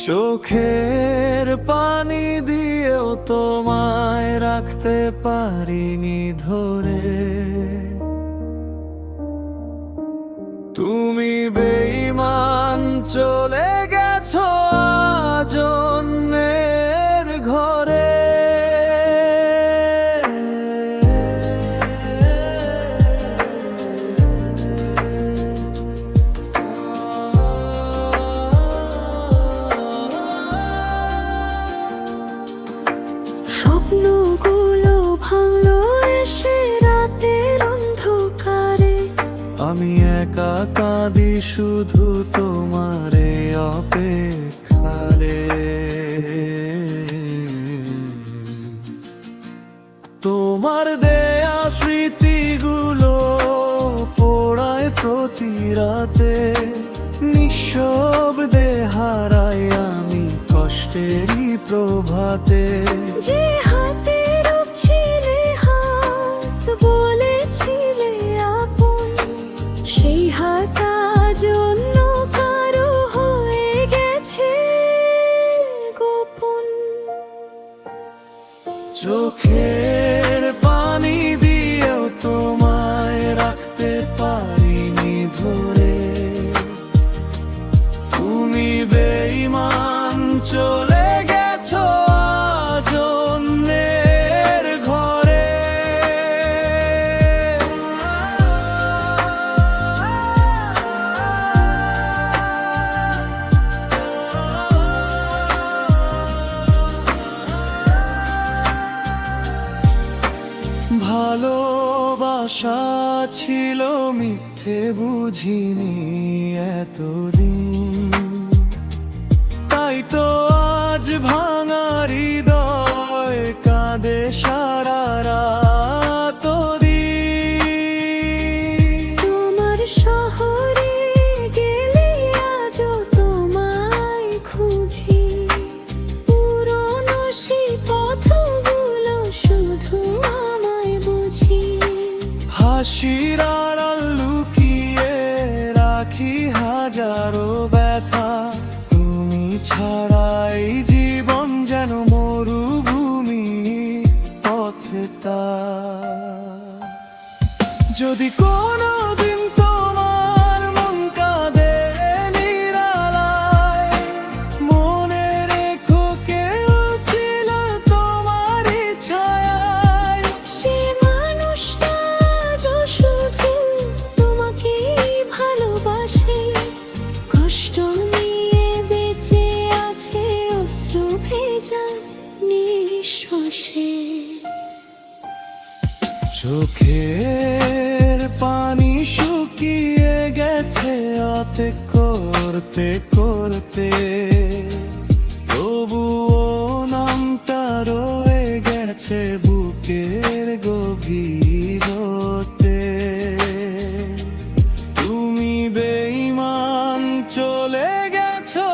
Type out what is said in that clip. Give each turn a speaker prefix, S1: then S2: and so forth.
S1: চোখের পানি দিয়েও তোমায় রাখতে পারিনি ধরে। তুমি বেঈমান চলে গেছো আজ অন্যের ঘরে।
S2: স্বপ্নগুলো ভাঙলো এসে রাতের অন্ধকারে।
S1: আমি একা কাঁদি শুধু তোমারে অপেক্ষারে। তোমার দেয়া স্মৃতিগুলো পোড়ায় প্রতি রাতে। নিঃশব্দে হারাই আমি কষ্টেরই প্রভাতে।
S2: যে হাতে রূপ ছিলে হাত বলেছিলে আপন, সেই হাত আজ অন্য কারো হয়ে গেছে গোপন।
S1: চোখের পানি দিয়েও তোমায় রাখতে পারিনি ধরে। তুমি বেঈমান চলে গেছো আজ অন্যের ঘরে। ভালোবাসা ছিল মিথ্যে বুঝিনি এতদিন। তাই তো আজ ভাঙা হৃদয় কাঁদে সারা রাত দিন।
S2: তোমার শহরে গেলে আজও তোমায় খুঁজি। পুরনো সেই পথগুলো শুধু আমায় বুঝি।
S1: হাসির আড়াল লুকিয়ে রাখি হাজারো ব্যথা। তুমি ছাড়াই জীবন যেন মরুভূমি পথটা। যদি কোনোদিন তোমার মন কাঁদে নিরালায়, মনে রেখো কেউ ছিল তোমারই ছায়ায়।
S2: সে মানুষটা আজও শুধু তোমাকেই ভালোবাসে। কষ্ট নিয়ে বেঁচে আছে অশ্রু ভেজা নিঃশ্বাসে।
S1: চোখের পানি শুকিয়ে গেছে অপেক্ষা করতে করতে। তবুও নামটা রয়ে গেছে বুকের গভীরতে। তুমি বেঈমান চলে গেছো